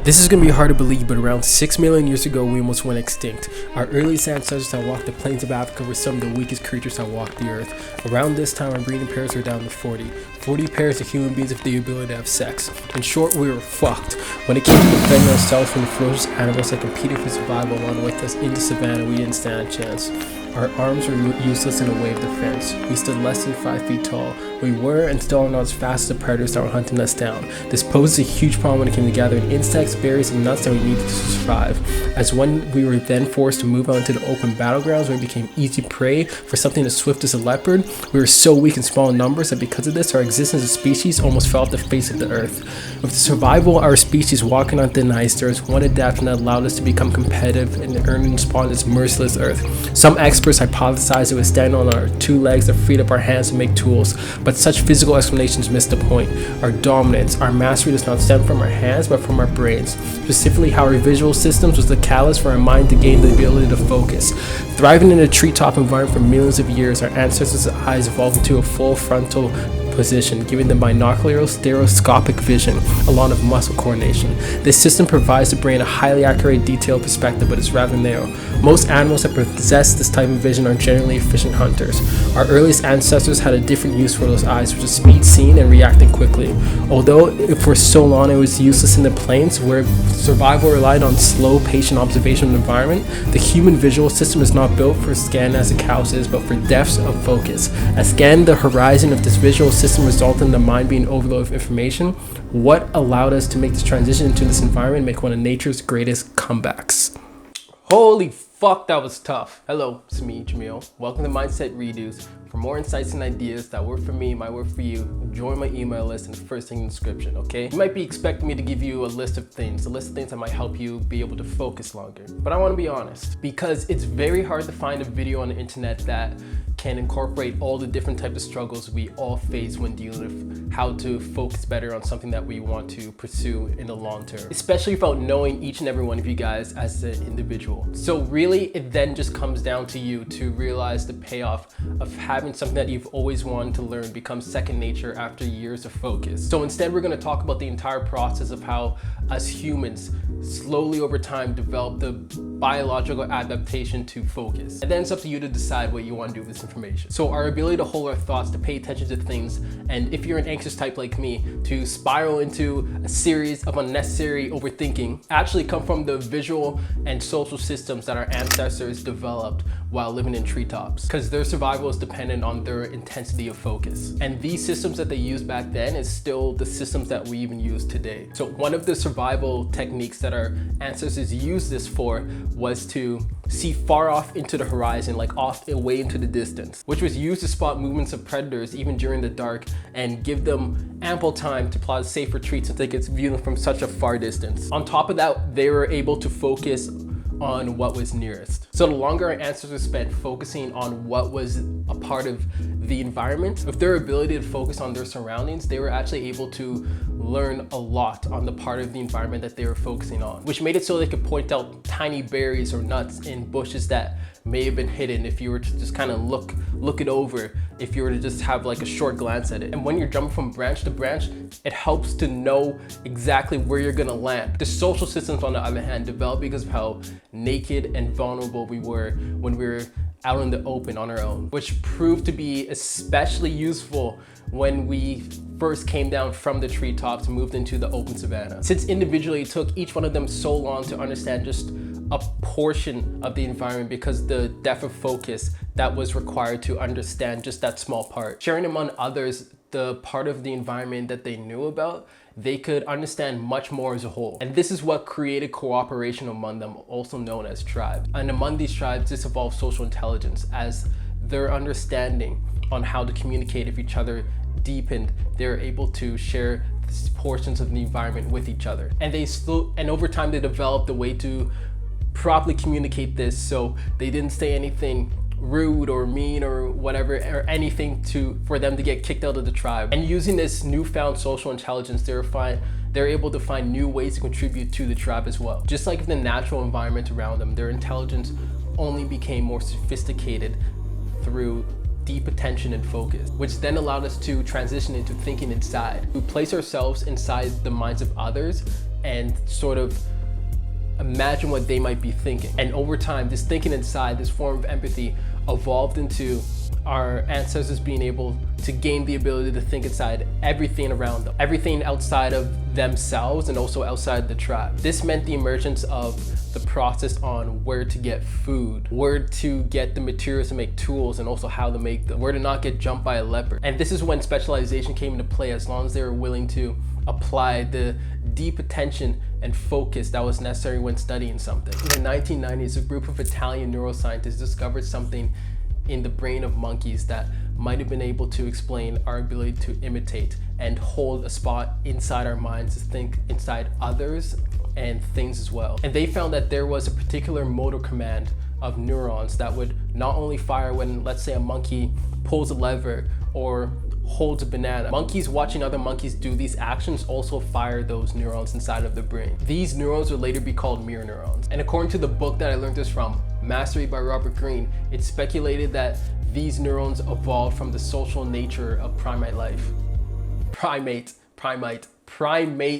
This is going to be hard to believe, but around 6 million years ago, we almost went extinct. Our earliest ancestors that walked the plains of Africa were some of the weakest creatures that walked the earth. Around this time, our breeding pairs were down to 40 pairs of human beings with the ability to have sex. In short, we were fucked. When it came to defending ourselves from the ferocious animals that competed for survival along with us in the savannah, we didn't stand a chance. Our arms were useless in a way of defense. We stood less than 5 feet tall. We were and still are not as fast as the predators that were hunting us down. This posed a huge problem when it came to gathering insects, berries, and nuts that we needed to survive. As when we were then forced to move out into the open battlegrounds where we became easy prey for something as swift as a leopard, we were so weak in small numbers that because of this, our existence as a species almost fell off the face of the earth. With the survival of our species walking on thin ice, there was one adaptation that allowed us to become competitive and earn and spawn this merciless earth. Some experts hypothesized it was standing on our 2 legs that freed up our hands to make tools, but such physical explanations missed the point. Our dominance, our mastery does not stem from our hands but from our brains. Specifically, how our visual systems was the catalyst for our mind to gain the ability to focus. Thriving in a treetop environment for millions of years, our ancestors' eyes evolved into a full frontal position, giving them binocular stereoscopic vision along with muscle coordination. This system provides the brain a highly accurate, detailed perspective, but it's rather narrow. Most animals that possess this type of vision are generally efficient hunters. Our earliest ancestors had a different use for those eyes, which is speed, seeing, and reacting quickly. Although for so long it was useless in the plains, where survival relied on slow, patient observation of the environment, the human visual system is not built for scan as a cow's is, but for depths of focus. As scan the horizon of this visual system resulted in the mind being overloaded with information, what allowed us to make this transition into this environment and make one of nature's greatest comebacks. Holy fuck, that was tough. Hello, it's me, Jamil. Welcome to Mindset Redos. For more insights and ideas that work for me, might work for you, join my email list in the first thing in the description, okay? You might be expecting me to give you a list of things that might help you be able to focus longer. But I want to be honest, because it's very hard to find a video on the internet that can incorporate all the different types of struggles we all face when dealing with how to focus better on something that we want to pursue in the long term, especially without knowing each and every one of you guys as an individual. So really, it then just comes down to you to realize the payoff of having something that you've always wanted to learn becomes second nature after years of focus. So instead, we're going to talk about the entire process of how us humans slowly over time develop the biological adaptation to focus. And then it's up to you to decide what you want to do with this information. So our ability to hold our thoughts, to pay attention to things, and if you're an anxious type like me, to spiral into a series of unnecessary overthinking actually come from the visual and social systems that our ancestors developed while living in treetops, because their survival is dependent on their intensity of focus. And these systems that they used back then is still the systems that we even use today. So one of the survival techniques that our ancestors used this for was to see far off into the horizon, like off away into the distance, which was used to spot movements of predators even during the dark and give them ample time to plot a safe retreat since they could view them from such a far distance. On top of that, they were able to focus on what was nearest. So the longer our ancestors spent focusing on what was a part of the environment, with their ability to focus on their surroundings, they were actually able to learn a lot on the part of the environment that they were focusing on, which made it so they could point out tiny berries or nuts in bushes that may have been hidden if you were to just kind of look it over, if you were to just have like a short glance at it. And when you're jumping from branch to branch, it helps to know exactly where you're gonna land. The social systems, on the other hand, developed because of how naked and vulnerable we were when we were out in the open on our own, which proved to be especially useful when we first came down from the treetops and moved into the open savanna. Since individually it took each one of them so long to understand just a portion of the environment because the depth of focus that was required to understand just that small part. Sharing among others the part of the environment that they knew about, they could understand much more as a whole. And this is what created cooperation among them, also known as tribes. And among these tribes, this evolved social intelligence as their understanding on how to communicate with each other deepened. They were able to share portions of the environment with each other. And over time, they developed a way to properly communicate this so they didn't say anything rude or mean or whatever, or anything for them to get kicked out of the tribe. And using this newfound social intelligence, they're able to find new ways to contribute to the tribe as well. Just like the natural environment around them, their intelligence only became more sophisticated through deep attention and focus, which then allowed us to transition into thinking inside. We place ourselves inside the minds of others and sort of imagine what they might be thinking. And over time, this thinking inside, this form of empathy, evolved into our ancestors being able to gain the ability to think inside everything around them, everything outside of themselves and also outside the tribe. This meant the emergence of the process on where to get food, where to get the materials to make tools, and also how to make them, where to not get jumped by a leopard. And this is when specialization came into play, as long as they were willing to apply the deep attention and focus that was necessary when studying something. In the 1990s, a group of Italian neuroscientists discovered something in the brain of monkeys that might have been able to explain our ability to imitate and hold a spot inside our minds to think inside others and things as well. And they found that there was a particular motor command of neurons that would not only fire when, let's say, a monkey pulls a lever or holds a banana. Monkeys watching other monkeys do these actions also fire those neurons inside of the brain. These neurons would later be called mirror neurons. And according to the book that I learned this from, Mastery by Robert Greene, it's speculated that these neurons evolved from the social nature of primate life. Primate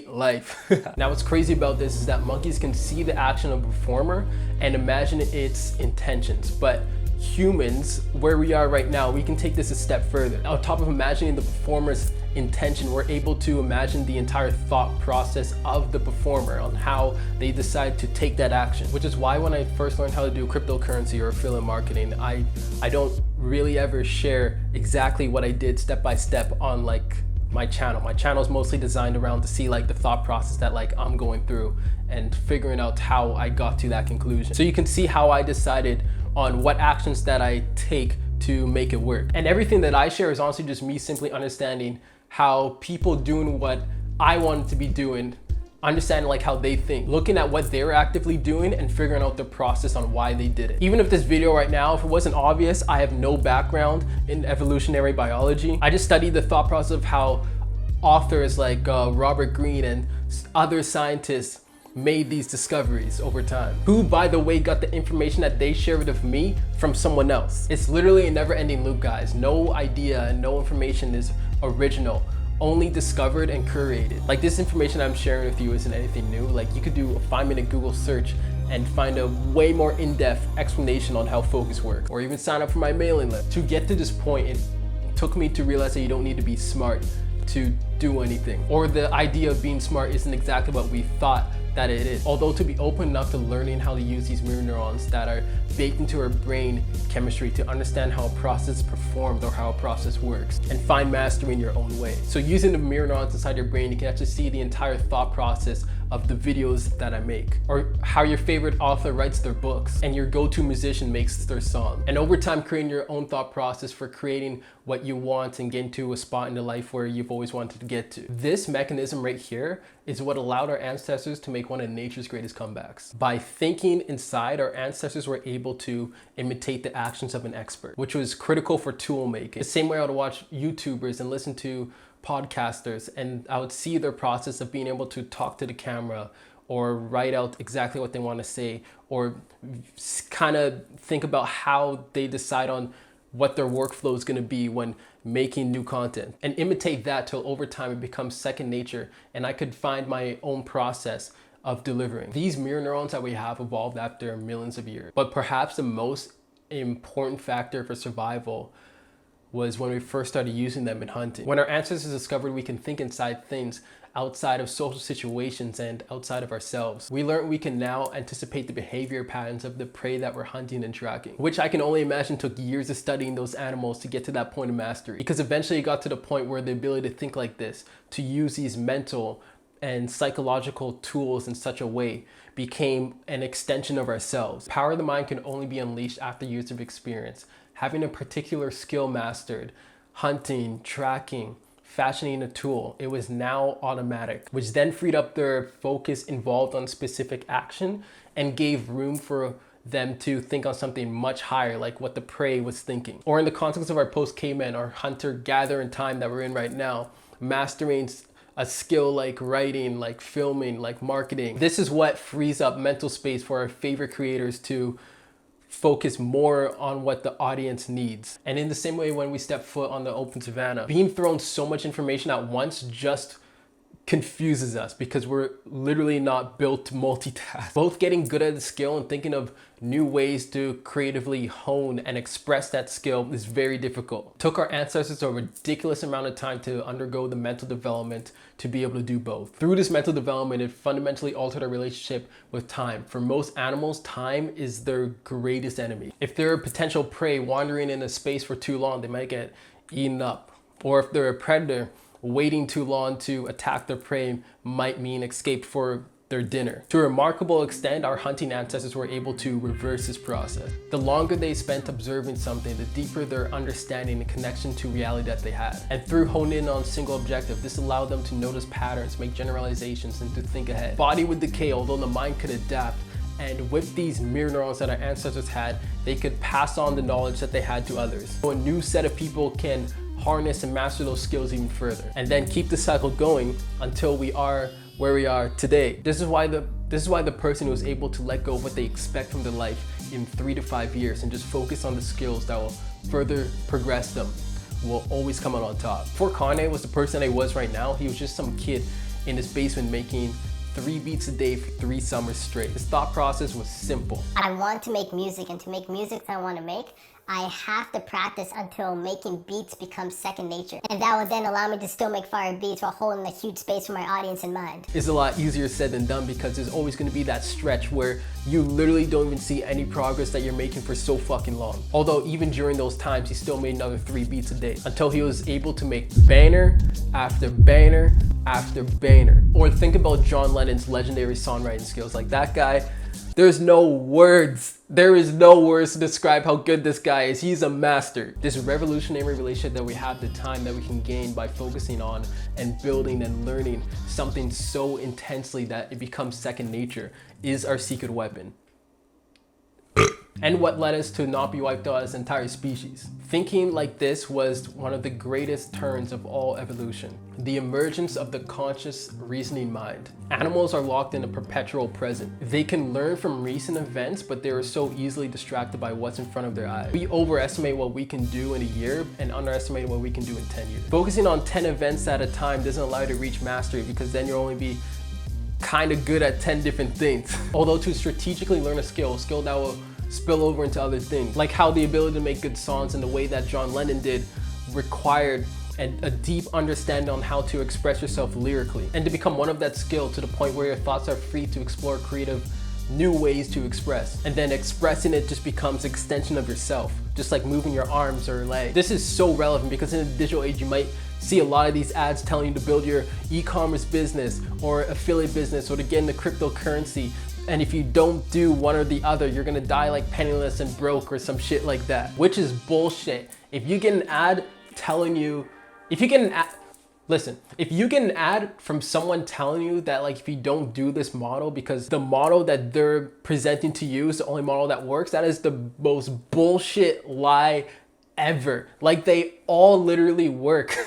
life. Now what's crazy about this is that monkeys can see the action of a performer and imagine its intentions, but humans, where we are right now, we can take this a step further. On top of imagining the performer's intention, we're able to imagine the entire thought process of the performer on how they decide to take that action. Which is why when I first learned how to do cryptocurrency or affiliate marketing, I don't really ever share exactly what I did step by step on like my channel. My channel is mostly designed around to see like the thought process that like I'm going through and figuring out how I got to that conclusion. So you can see how I decided on what actions that I take to make it work. And everything that I share is honestly just me simply understanding how people doing what I wanted to be doing, understanding like how they think, looking at what they're actively doing and figuring out the process on why they did it. Even if this video right now, if it wasn't obvious, I have no background in evolutionary biology. I just studied the thought process of how authors like Robert Greene and other scientists made these discoveries over time, who by the way got the information that they shared with me from someone else. It's literally a never-ending loop, guys. No idea and no information is original, only discovered and curated. Like this information I'm sharing with you isn't anything new. Like you could do a 5-minute Google search and find a way more in-depth explanation on how focus works, or even sign up for my mailing list. To get to this point, it took me to realize that you don't need to be smart to do anything, or the idea of being smart isn't exactly what we thought that it is. Although to be open enough to learning how to use these mirror neurons that are baked into our brain chemistry to understand how a process is performed or how a process works, and find mastery in your own way. So using the mirror neurons inside your brain, you can actually see the entire thought process of the videos that I make, or how your favorite author writes their books and your go-to musician makes their song. And over time, creating your own thought process for creating what you want and getting to a spot in the life where you've always wanted to get to. This mechanism right here is what allowed our ancestors to make one of nature's greatest comebacks. By thinking inside, our ancestors were able to imitate the actions of an expert, which was critical for tool making. The same way I would watch YouTubers and listen to podcasters, and I would see their process of being able to talk to the camera or write out exactly what they want to say, or kind of think about how they decide on what their workflow is going to be when making new content, and imitate that till over time it becomes second nature and I could find my own process of delivering. These mirror neurons that we have evolved after millions of years, but perhaps the most important factor for survival was when we first started using them in hunting. When our ancestors discovered we can think inside things outside of social situations and outside of ourselves, we learned we can now anticipate the behavior patterns of the prey that we're hunting and tracking, which I can only imagine took years of studying those animals to get to that point of mastery. Because eventually it got to the point where the ability to think like this, to use these mental and psychological tools in such a way, became an extension of ourselves. Power of the mind can only be unleashed after years of experience. Having a particular skill mastered, hunting, tracking, fashioning a tool, it was now automatic, which then freed up their focus involved on specific action and gave room for them to think on something much higher, like what the prey was thinking. Or in the context of our post-caveman or hunter-gatherer time that we're in right now, mastering a skill like writing, like filming, like marketing. This is what frees up mental space for our favorite creators to focus more on what the audience needs. And in the same way, when we step foot on the open savanna, being thrown so much information at once just confuses us because we're literally not built to multitask. Both getting good at the skill and thinking of new ways to creatively hone and express that skill is very difficult. It took our ancestors a ridiculous amount of time to undergo the mental development to be able to do both. Through this mental development, it fundamentally altered our relationship with time. For most animals, time is their greatest enemy. If they're a potential prey wandering in a space for too long, they might get eaten up. Or if they're a predator, waiting too long to attack their prey might mean escape for their dinner. To a remarkable extent, our hunting ancestors were able to reverse this process. The longer they spent observing something, the deeper their understanding and connection to reality that they had. And through honing in on a single objective, this allowed them to notice patterns, make generalizations, and to think ahead. Body would decay, although the mind could adapt. And with these mirror neurons that our ancestors had, they could pass on the knowledge that they had to others. So a new set of people can harness and master those skills even further, and then keep the cycle going until we are where we are today. This is why the person who is able to let go of what they expect from their life in 3 to 5 years and just focus on the skills that will further progress them will always come out on top. Before Kanye was the person that he was right now, he was just some kid in his basement making 3 beats a day for 3 summers straight. His thought process was simple. I want to make music, and to make music that I want to make, I have to practice until making beats becomes second nature. And that will then allow me to still make fire beats while holding a huge space for my audience in mind. It's a lot easier said than done because there's always going to be that stretch where you literally don't even see any progress that you're making for so fucking long. Although even during those times, he still made another 3 beats a day until he was able to make banger after banger after banger. Or think about John Lennon's legendary songwriting skills. Like that guy, there's no words. There is no words to describe how good this guy is. He's a master. This revolutionary relationship that we have, the time that we can gain by focusing on and building and learning something so intensely that it becomes second nature, is our secret weapon. And what led us to not be wiped out as an entire species. Thinking like this was one of the greatest turns of all evolution. The emergence of the conscious reasoning mind. Animals are locked in a perpetual present. They can learn from recent events, but they are so easily distracted by what's in front of their eyes. We overestimate what we can do in a year and underestimate what we can do in 10 years. Focusing on 10 events at a time doesn't allow you to reach mastery because then you'll only be kind of good at 10 different things. Although to strategically learn a skill that will spill over into other things, like how the ability to make good songs in the way that John Lennon did required a deep understanding on how to express yourself lyrically, and to become one of that skill to the point where your thoughts are free to explore creative new ways to express, and then expressing it just becomes an extension of yourself, just like moving your arms or legs. This is so relevant because in the digital age you might see a lot of these ads telling you to build your e-commerce business or affiliate business or to get into cryptocurrency. And if you don't do one or the other, you're gonna die like penniless and broke or some shit like that, which is bullshit. If you get an ad telling you, if you get an ad from someone telling you that like if you don't do this model because the model that they're presenting to you is the only model that works, that is the most bullshit lie ever. Like they all literally work.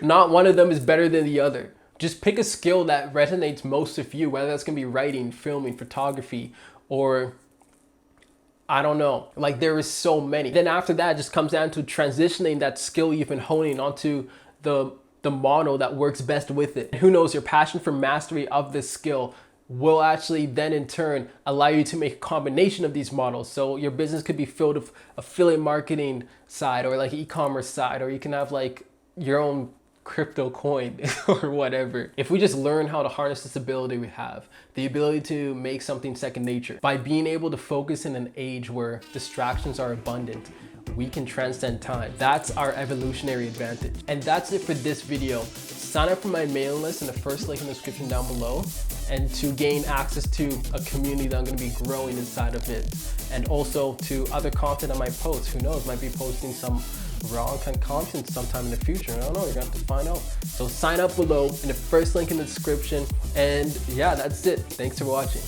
Not one of them is better than the other. Just pick a skill that resonates most with you, whether that's gonna be writing, filming, photography, or I don't know. Like there is so many. Then after that, it just comes down to transitioning that skill you've been honing onto the model that works best with it. And who knows, your passion for mastery of this skill will actually then in turn allow you to make a combination of these models. So your business could be filled with affiliate marketing side or like e-commerce side, or you can have like your own crypto coin or whatever. If we just learn how to harness this ability we have, the ability to make something second nature, by being able to focus in an age where distractions are abundant, we can transcend time. That's our evolutionary advantage. And that's it for this video. Sign up for my mailing list in the first link in the description down below, and to gain access to a community that I'm gonna be growing inside of it. And also to other content I might post. Who knows, might be posting some raw content sometime in the future. I don't know, you're gonna have to find out. So sign up below in the first link in the description. And yeah, that's it. Thanks for watching.